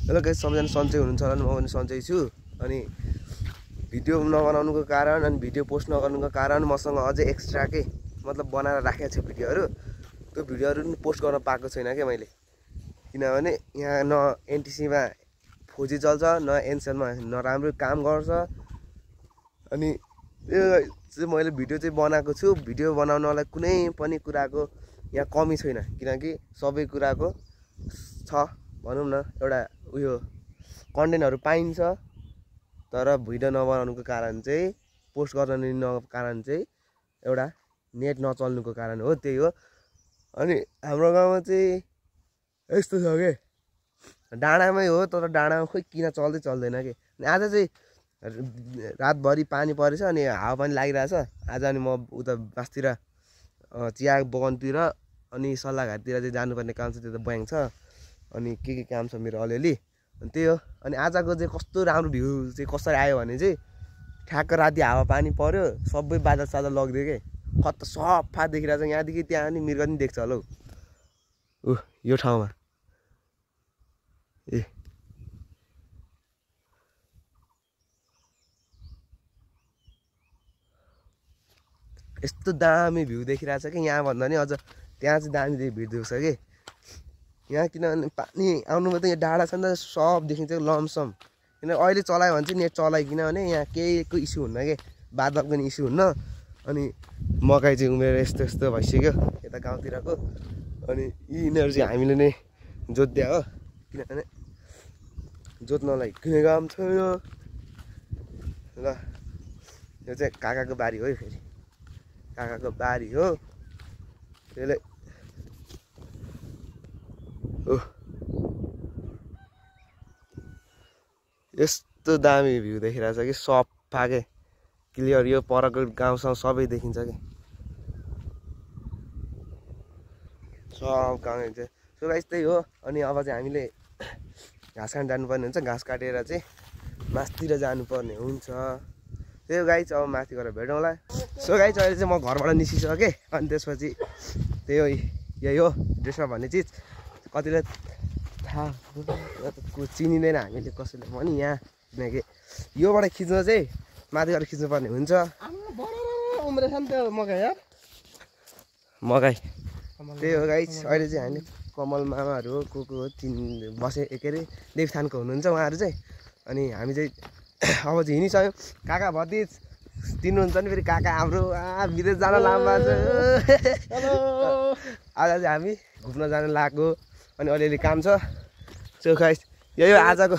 Hello guys, सबैजना सन्चै हुनुहुन्छ होला नि? म पनि सन्चै छु। अनि भिडियो नबनाउनुको कारण अनि भिडियो पोस्ट नगर्नुको कारण मसँग अझै एक्स्ट्रा के मतलब बनाएर राखेको छ भिडियोहरू। त्यो भिडियोहरू पनि पोस्ट गर्न पाएको छैन क्या मैले, किनभने यहाँ न एनटिसीमा फौजी चल्छ न एनसेलमा नराम्रो काम गर्छ। अनि यो चाहिँ मैले भिडियो चाहिँ बनाएको छु। भिडियो बनाउनलाई कुनै पनि कुराको यहाँ कमी छैन, किनकि सबै कुराको छ भनौँ न। एउटा उयो कन्टेन्टहरू पाइन्छ, तर भिडियो नबनाउनुको कारण चाहिँ, पोस्ट गर्न नदिनुको कारण चाहिँ एउटा नेट नचल्नुको कारण हो, त्यही हो। अनि हाम्रो गाउँमा चाहिँ यस्तो छ के, डाँडामै हो तर डाँडामा खोइ किन चल्दैन कि। आज चाहिँ रातभरि पानी परेछ अनि हावापानी लागिरहेछ। आज अनि म उता बासतिर चिया बगानतिर अनि सल्लाहघाटतिर चाहिँ जानुपर्ने काम छ, त्यो त ब्याङ्क छ। अनि के काम छ मेरो अलिअलि, अनि त्यही हो। अनि आजको चाहिँ कस्तो राम्रो भ्यू चाहिँ कसरी आयो भने चाहिँ ठ्याक्क राति हावापानी पर्यो, सबै बादल सादल लगिदियो के, खत्त सफा देखिरहेछ। यहाँदेखि त्यहाँ नि मृग पनि देख्छ होला हौ यो ठाउँमा। ए यस्तो दामी भ्यू देखिरहेछ कि यहाँभन्दा नि अझ त्यहाँ चाहिँ दामी भ्यू देख्छ कि। यहाँ किनभने पानी आउनुमा त यहाँ डाँडा छ नि त, सब देखिन्छ लमसम। किन अहिले चलायो भने चाहिँ नेट चलायो, किनभने यहाँ केहीको इस्यु हुन्न कि, बादलको पनि इस्यु हुन्न। अनि मकै चाहिँ उमेर यस्तो यस्तो भइसक्यो यता गाउँतिरको। अनि यिनीहरू चाहिँ हामीले नै जोत्दिया हो, किनभने जोत्नलाई कुनै काम छैन। ल यो चाहिँ काकाको बारी हो, फेरि काकाको बारी हो। त्यसले यस्तो दामी भ्यू देखिरहेछ कि, सफा के क्लियर। यो परको गाउँसँग सबै देखिन्छ कि, सब गाउँ हुन्छ। सो गाइस त्यही हो। अनि अब चाहिँ हामीले घाँस काट्न जानुपर्ने हुन्छ, घाँस काटेर चाहिँ मासतिर जानुपर्ने हुन्छ। त्यही हो गाइस, अब माथि गएर भेटौँला। सो गाइस अहिले चाहिँ म घरबाट निस्किसकेँ। अनि त्यसपछि त्यही हो, यही हो ड्रेसमा भन्ने चिज। कतिले थाहा चिनिँदैन हामीले कसैले पनि यहाँ, किनकि योबाट खिच्न चाहिँ माथि गएर खिच्नुपर्ने हुन्छ। मकै त्यही हो गाइस। अहिले चाहिँ हामी कमल मामाहरू को बसे के अरे देवथानको हुनुहुन्छ उहाँहरू चाहिँ। अनि हामी चाहिँ अब चाहिँ हिँडिसक्यौँ। काका भतिज तिर्नुहुन्छ नि फेरि, काका हाम्रो विदेश जान लाम्बा छ। आज चाहिँ हामी घुम्न जान लागेको, अनि अलिअलि काम छ। सो गाइस यही हो आजको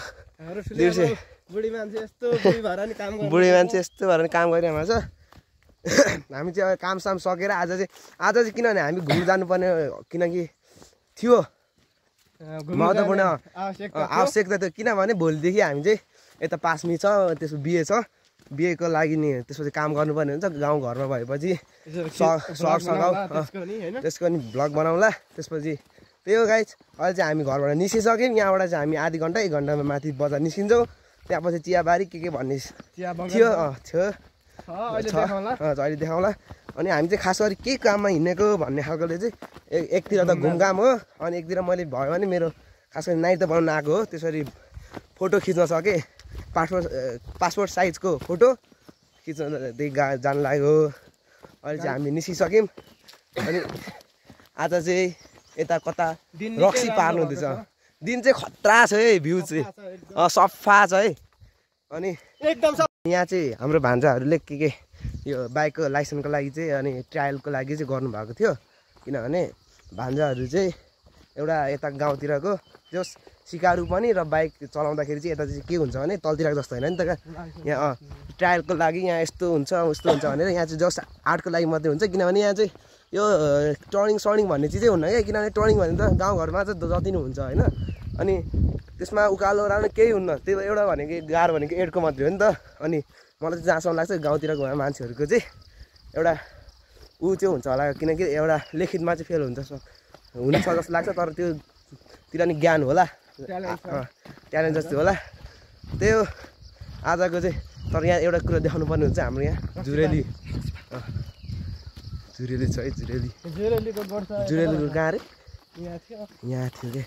दिउँसो। बुढी मान्छे यस्तो भएर नि काम गरिरहेको छ। हामी चाहिँ काम साम सकेर आज चाहिँ किनभने हामी घुम्न जानुपर्ने, किनकि थियो महत्त्वपूर्ण आवश्यकता थियो। किनभने भोलिदेखि हामी चाहिँ यता पासमी छ, त्यसको बिहे छ, बिहेको लागि नि त्यसपछि काम गर्नुपर्ने हुन्छ। गाउँघरमा भएपछि त्यसको नि भ्लग बनाउँला। त्यसपछि त्यही हो गाइस। अहिले चाहिँ हामी घरबाट निस्किसक्यौँ। यहाँबाट चाहिँ हामी आधी घन्टा 1 घन्टामा माथि बजार निस्किन्छौँ। त्यहाँपछि चियाबारी के भन्ने थियो अहिले देखाउँला। अनि हामी चाहिँ खास गरी के काममा हिँडेको भन्ने खालकोले चाहिँ एकतिर त घुमघाम हो, अनि एकतिर मैले भयो भने मेरो खास गरी नाइट त बनाउन आएको हो। त्यसरी फोटो खिच्न सकेँ, पासपोर्ट साइजको फोटो खिच्नदेखि जान लाग्यो। अहिले चाहिँ हामी निस्किसक्यौँ। अनि आज चाहिँ यता कता रक्सी पार्नु हुँदैछ। दिन चाहिँ खतरा छ है, भ्यू चाहिँ सफा छ है। अनि एकदम यहाँ चाहिँ हाम्रो भान्जाहरूले के यो बाइकको लाइसेन्सको लागि चाहिँ अनि ट्रायलको लागि चाहिँ गर्नुभएको थियो। किनभने भान्जाहरू चाहिँ एउटा यता गाउँतिरको जो सिकारु पनि र बाइक चलाउँदाखेरि चाहिँ यता चाहिँ के हुन्छ भने तलतिरको जस्तो होइन नि त। यहाँ ट्रायलको लागि यहाँ यस्तो हुन्छ उस्तो हुन्छ भनेर यहाँ चाहिँ जस्ट आर्टको लागि मात्रै हुन्छ। किनभने यहाँ चाहिँ यो टर्निङ भन्ने चिजै हुन्न क्या। किनभने टर्निङ भने त गाउँघरमा चाहिँ जति नै हुन्छ होइन। अनि त्यसमा उकालो राम्रो केही हुन्न। त्यो एउटा भनेको गाह्रो भनेको एडको मात्रै हो नि त। अनि मलाई चाहिँ जहाँसम्म लाग्छ गाउँतिरको मान्छेहरूको चाहिँ एउटा ऊ चाहिँ हुन्छ होला, किनकि एउटा लिखितमा चाहिँ फेल हुन्छ जस्तो लाग्छ। तर त्योतिर नि ज्ञान होला, ट्यालेन्ट जस्तो होला। त्यही हो आजको चाहिँ। तर यहाँ एउटा कुरा देखाउनु पर्ने हुन्छ, हाम्रो यहाँ जुरेली छ है। जुरेलीको कहाँ अरे यहाँ थियो क्या।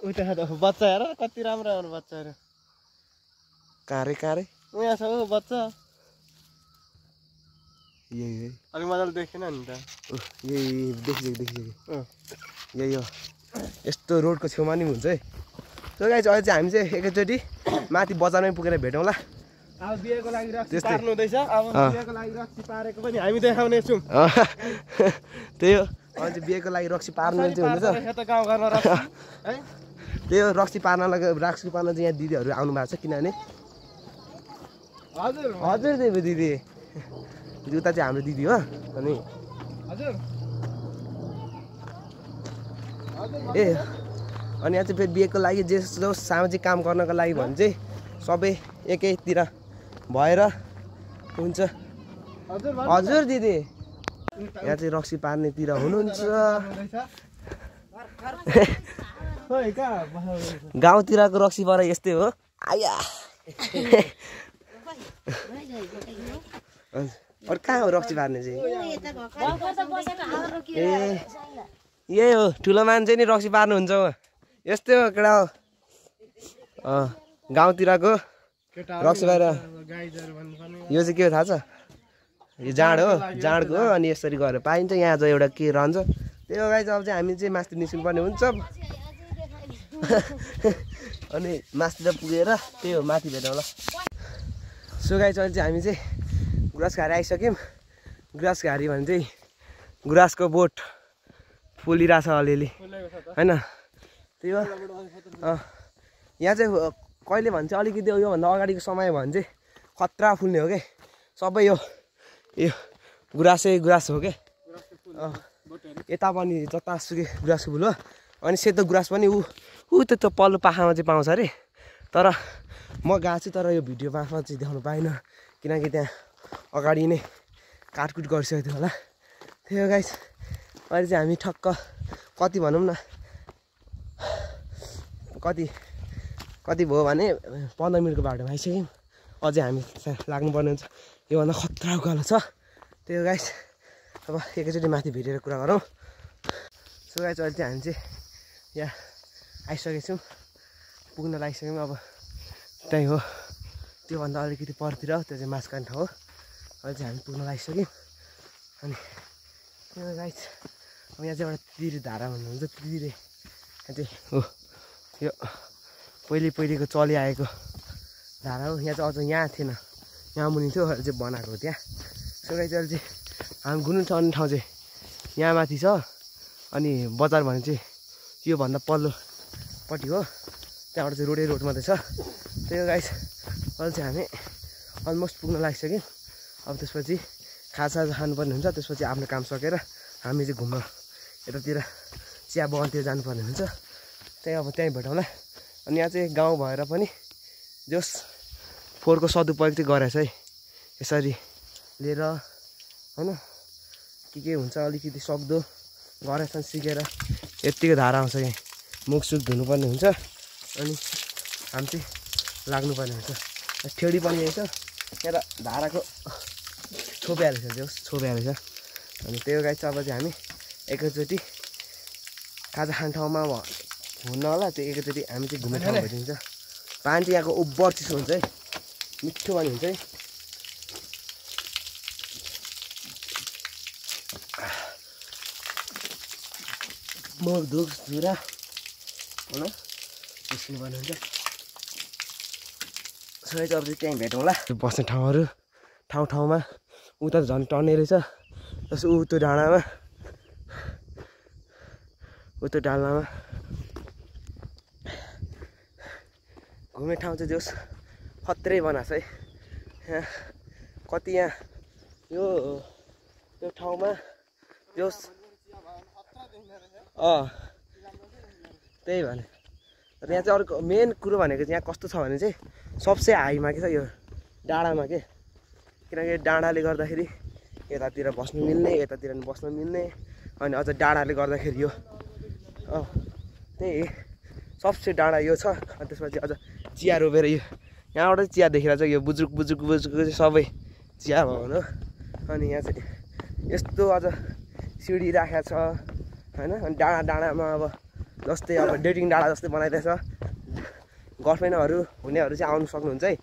उता बच्चा हेर कति राम्रो राम्रो बच्चाहरू कहाँ रे यहाँ छ बच्चा यही अलिक मजाले देखेन नि त यही देखिसक्यो यही हो यस्तो रोडको छेउमा नि हुन्छ है त्यो गाइस अहिले चाहिँ हामी चाहिँ एकैचोटि माथि बजारमै पुगेर भेटौँला अब बिहेको लागि रक्सी पार्नु हुँदैछ अब बिहेको लागि रक्सी पारेको पनि हामी देखाउने छौँ त्यही हो अहिले चाहिँ बिहेको लागि रक्सी पार्नु चाहिँ हुँदैछ गाउँघरमा रक्सी है त्यही हो रक्सी पार्न चाहिँ यहाँ दिदीहरू आउनु भएको छ किनभने हजुर त्यही दिदी जुत्ता चाहिँ हाम्रो दिदी हो अनि ए अनि यहाँ चाहिँ फेरि बिहेको लागि जे सामाजिक काम गर्नको लागि भने चाहिँ सबै एकैतिर भएर हुन्छ हजुर दिदी यहाँ चाहिँ रक्सी पार्नेतिर हुनुहुन्छ गाउँतिरको रक्सी पार यस्तै हो आया अरू कहाँ हो रक्सी पार्ने चाहिँ ए यही हो ठुलो मान्छे नि रक्सी पार्नुहुन्छ यस्तै हो केटा हो गाउँतिरको रक्सी पारेर यो चाहिँ के हो थाहा छ यो जाँड हो जाँडको हो अनि यसरी गरेर पाइन्छ यहाँ चाहिँ एउटा के रहन्छ त्यही हो गाइस अब चाहिँ हामी चाहिँ मास्तिर निस्किनुपर्ने हुन्छ अनि मास्तिर पुगेर त्यही हो माथि भेटौँला सो गाइस अहिले चाहिँ हामी चाहिँ गुराँसघारी आइसक्यौँ गुराँसघारी भने चाहिँ गुराँसको बोट फुलिरहेछ अलिअलि होइन त्यही हो यहाँ चाहिँ कहिले भन्छ अलिकति योभन्दा अगाडिको समय भने चाहिँ खतरा फुल्ने हो क्या सबै यो गुराँस हो क्या यता पनि जतासुकै गुराँसको फुल हो अनि सेतो गुराँस पनि ऊ त्यो पल्लो पाखामा चाहिँ पाउँछ अरे तर म गएको छु तर यो भिडियो मार्फत चाहिँ देखाउनु पाइनँ किनकि त्यहाँ अगाडि नै काटकुट गरिसकेको थियो होला त्यही हो गाइस अहिले चाहिँ हामी ठक्क कति भनौँ न कति भयो भने 15 मिनटको बाटोमा आइसक्यौँ अझै हामी लाग्नुपर्ने हुन्छ योभन्दा खतरा उकालो छ त्यही हो गाइस अब एकैचोटि माथि भेटेर कुरा गरौँ सो गाइस अहिले चाहिँ हामी चाहिँ यहाँ आइसकेको छौँ पुग्न लागिसक्यौँ अब त्यही हो त्योभन्दा अलिकति परतिर त्यो चाहिँ मासु खाने ठाउँ हो अहिले चाहिँ हामी पुग्न लागिसक्यौँ अनि त्यो गाइस अब यहाँ चाहिँ एउटा तिरे धारा भन्नुहुन्छ तिरे यहाँ चाहिँ हो यो पहिलेको चलिआएको धारा हो यहाँ चाहिँ अझ यहाँ थिएन यहाँ मुनि थियो अहिले चाहिँ बनाएको हो त्यहाँ सो गाइस अहिले चाहिँ हामी घुम्नु चल्ने ठाउँ चाहिँ यहाँ माथि छ अनि बजार भने चाहिँ योभन्दा पल्लोपट्टि हो त्यहाँबाट चाहिँ रोड मात्रै छ त्यही हो गाइस अहिले चाहिँ हामी अलमोस्ट पुग्न लागिसक्यौँ अब त्यसपछि खाजासाजा खानुपर्ने हुन्छ त्यसपछि आफ्नो काम सकेर हामी चाहिँ घुम्न यतातिर चिया बगानतिर जानुपर्ने हुन्छ त्यही अब त्यहीँ भेटौँला अनि यहाँ चाहिँ गाउँ भएर पनि जस फोहोरको सदुपयोग चाहिँ गरेछ है यसरी लिएर होइन के हुन्छ अलिकति सक्दो गरेछ सिकेर यत्तिको धारा आउँछ यहाँ मुखसुख धुनुपर्ने हुन्छ अनि हामी चाहिँ लाग्नुपर्ने हुन्छ ठेडी पनि यही छ यहाँ त धाराको छोपिहालेछ छोपिहालेछ अनि त्यो गाई चाहिँ अब चाहिँ हामी एकैचोटि खाजा खाने ठाउँमा हुन्न होला त्यो एकैचोटि हामी चाहिँ घुम्ने ठाउँ भेटिन्छ पानी चाहिँ यहाँको ओभर चिसो हुन्छ है मिठो पनि हुन्छ है मुख धुक धुरा होइन निस्किनुपर्ने हुन्छ सबै चाहिँ अब चाहिँ त्यहीँ भेटौँला बस्ने ठाउँमा उता झन् टर्ने रहेछ जस्तो त्यो डाँडामा त्यो डाँडामा घुम्ने ठाउँ चाहिँ जोस् खत्रै बनाएको छ है यहाँ कति यहाँ यो ठाउँमा जोस् त्यही भने र यहाँ चाहिँ अर्को मेन कुरो भनेको चाहिँ यहाँ कस्तो छ भने चाहिँ सबसे हाईमा के छ यो डाँडामा के किनकि डाँडाले गर्दाखेरि यतातिर बस्नु मिल्ने यतातिर पनि बस्नु मिल्ने अनि अझ डाँडाले गर्दाखेरि यो त्यही सबसे डाँडा यो छ अनि त्यसपछि अझ चिया रोपेर यो यहाँबाट चिया देखेर चाहिँ यो बुजुर्ग चाहिँ सबै चिया भवन हो अनि यहाँ चाहिँ यस्तो अझ सिडी राखेको छ होइन अनि डाँडामा अब जस्तै अब डेटिङ डाँडा जस्तै बनाइरहेछ। गर्लफ्रेन्डहरू हुनेहरू चाहिँ आउनु सक्नुहुन्छ है,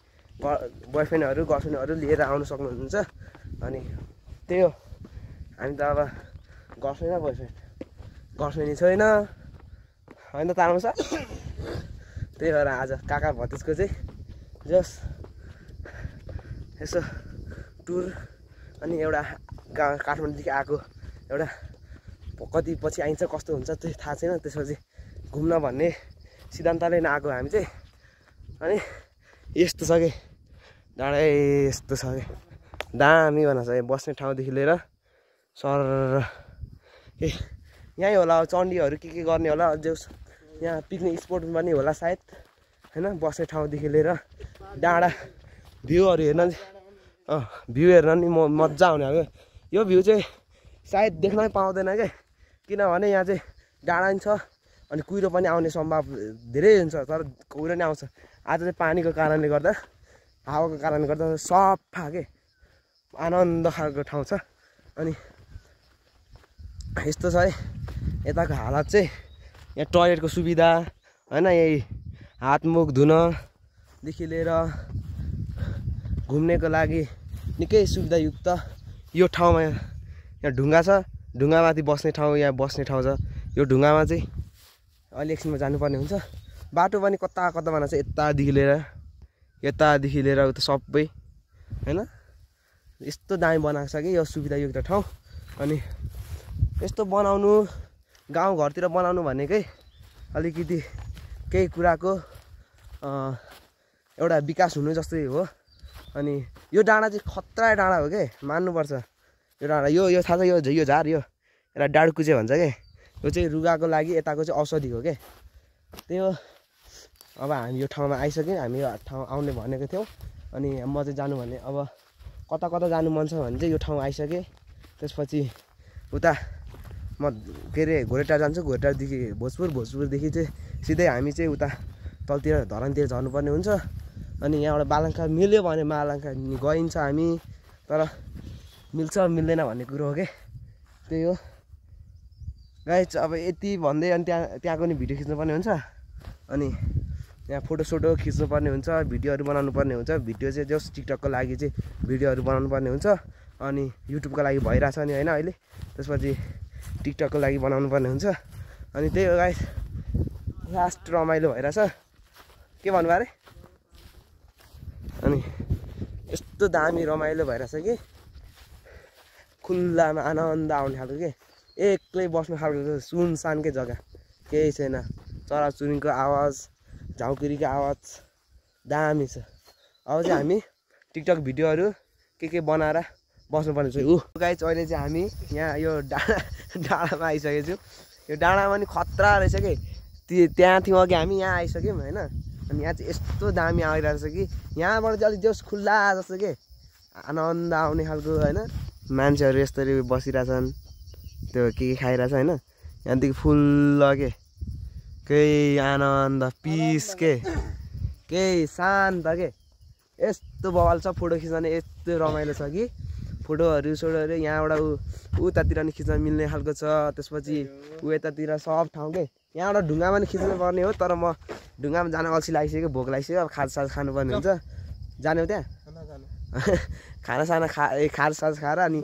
बोयफ्रेन्डहरू गर्लफ्रेन्डहरू लिएर आउनु सक्नुहुन्छ। अनि त्यही हो, हामी त अब गर्लफ्रेन्ड र बोयफ्रेन्ड, गर्लफ्रेन्ड छैन होइन त तामाङ सर। त्यही भएर आज काका भतिजको चाहिँ जस यसो टुर। अनि एउटा काठमाडौँदेखि आएको एउटा कति पछि आइन्छ कस्तो हुन्छ त्यो थाहा छैन। त्यसपछि घुम्न भन्ने सिद्धान्तले नआएको हामी चाहिँ। अनि यस्तो छ कि डाँडा यस्तो छ कि दामी भन्न छ। बस्ने ठाउँदेखि लिएर सर ए यहीँ होला चण्डीहरू के गर्ने होला, अझै यहाँ पिकनिक स्पोट पनि होला सायद होइन। बस्ने ठाउँदेखि लिएर डाँडा भ्यूहरू हेर्न, भ्यू हेर्न नि मजा आउने खालको। यो भ्यू चाहिँ सायद देख्नै पाउँदैन क्या, किनभने यहाँ चाहिँ डाँडा नि छ अनि कुहिरो पनि आउने सम्भाव धेरै हुन्छ। तर कुहिरो नै आउँछ। आज चाहिँ पानीको कारणले गर्दा, हावाको कारणले गर्दा सफा के आनन्द खालको ठाउँ छ। अनि यस्तो छ है यताको हालत चाहिँ, यहाँ टोयलेटको सुविधा होइन, यही हातमुख धुनदेखि लिएर घुम्नेको लागि निकै सुविधायुक्त यो ठाउँमा। यहाँ ढुङ्गा छ, ढुङ्गामाथि बस्ने ठाउँ, यहाँ बस्ने ठाउँ छ। यो ढुङ्गामा चाहिँ अलि एकछिनमा जानुपर्ने हुन्छ। बाटो पनि कता कता बनाएको छ, यतादेखि लिएर उता सबै होइन। यस्तो दामी बनाएको छ कि यो सुविधायुक्त ठाउँ। अनि यस्तो बनाउनु गाउँघरतिर बनाउनु भनेकै अलिकति केही कुराको एउटा विकास हुनु जस्तै हो। अनि यो डाँडा चाहिँ खतरा डाँडा हो क्या, मान्नुपर्छ। यो डाँडा यो थाहा छ, यो झार यो एउटा डाडकुचे भन्छ क्या, यो चाहिँ रुगाको लागि यताको चाहिँ औषधि हो क्या। त्यही हो। अब हामी यो ठाउँमा आइसक्यौँ, हामी यो ठाउँ आउने भनेको थियौँ। अनि म चाहिँ जानु भने अब कता कता जानु मन छ भने चाहिँ यो ठाउँ आइसकेँ। त्यसपछि उता म के अरे घोरेटार जान्छु, घोरेटारदेखि भोजपुरदेखि चाहिँ सिधै हामी चाहिँ उता तलतिर धरानतिर जानुपर्ने हुन्छ। अनि यहाँबाट बालङ्खा मिल्यो भने बालङ्खा गइन्छ हामी, तर मिल्छ मिल्दैन भन्ने कुरो हो क्या। त्यही हो गाइस। अब यति भन्दै अनि त्यहाँको नि भिडियो खिच्नुपर्ने हुन्छ। अनि यहाँ फोटोसोटो खिच्नुपर्ने हुन्छ, भिडियोहरू बनाउनु पर्ने हुन्छ। भिडियो चाहिँ जस्ट टिकटकको लागि चाहिँ भिडियोहरू बनाउनु पर्ने हुन्छ। अनि युट्युबको लागि भइरहेछ नि होइन अहिले, त्यसपछि टिकटकको लागि बनाउनु पर्ने हुन्छ। अनि त्यही हो गाइस, लास्ट रमाइलो भइरहेछ। के भन्नुभयो अरे? अनि यस्तो दामी रमाइलो भइरहेछ कि खुल्लामा आनन्द आउने खालको के, एक्लै बस्नु खालको सुनसानकै जग्गा, केही छैन। चराचुरुङ्गीको आवाज, झाउकिरीको आवाज दामी छ। अब चाहिँ हामी टिकटक भिडियोहरू के बनाएर बस्नुपर्ने छ। गाइस अहिले चाहिँ हामी यहाँ यो डाँडामा आइसकेको छु। यो डाँडामा नि खतरा रहेछ कि, त्यहाँ थियौँ अघि हामी, यहाँ आइसक्यौँ होइन। अनि यहाँ चाहिँ यस्तो दामी आइरहेको छ कि यहाँबाट चाहिँ अलिक जोस खुल्ला जस्तो के आनन्द आउने खालको होइन। मान्छेहरू यस्तरी बसिरहेछन्, त्यो के खाइरहेछ होइन। यहाँदेखि फुल्ल के केही आनन्द पिस के केही शान्त के यस्तो बवाल छ। फोटो खिच्ने यस्तो रमाइलो छ कि फोटोहरू यहाँबाट उतातिर नि खिच्न मिल्ने खालको छ। त्यसपछि यतातिर सब ठाउँ के यहाँबाट ढुङ्गामा नि खिच्नु पर्ने हो, तर म ढुङ्गामा जान अल्छी लागिसक्यो, भोक लागिसक्यो। अब खाजासाज खानुपर्ने हुन्छ। जाने हो त्यहाँ खानासाना खाजासाज खाएर अनि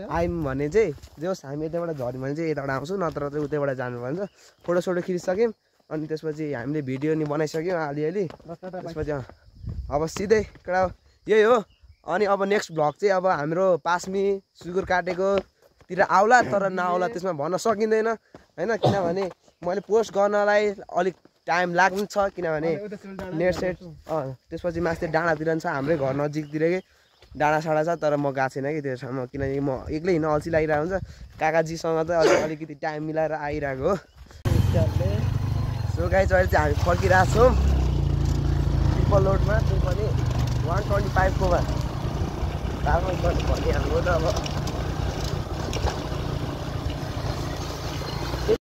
आयौँ भने चाहिँ जोस् हामी यताबाट झऱ्यौँ भने चाहिँ यताबाट आउँछौँ, नत्र चाहिँ उतैबाट जानु भन्छ। फोटोसोटो खिचिसक्यौँ अनि त्यसपछि हामीले भिडियो नि बनाइसक्यौँ अलिअलि। त्यसपछि अब सिधै कडा यही हो। अनि अब नेक्स्ट भ्लग चाहिँ अब हाम्रो पासमी सुँगुर काटेकोतिर आउला, तर नआउला त्यसमा भन्न सकिँदैन होइन। किनभने मैले पोस्ट गर्नलाई अलिक टाइम लाग्छ, किनभने नेट सेट त्यसपछि माथि डाँडातिर छ, हाम्रै घर नजिकतिरकै डाँडासाँडा छ। तर म गएको छैन कि त्यो ठाउँमा, किनकि म एक्लै हिँड्न अल्छी लागिरहेको हुन्छ। काकाजीसँग चाहिँ अलिकति टाइम मिलाएर आइरहेको हो। सो गाइस अहिले चाहिँ हामी फर्किरहेको छौँ ट्रिपल लोडमा, त्यो पनि 125 को मा। तालमा भन्ने हाम्रो त अब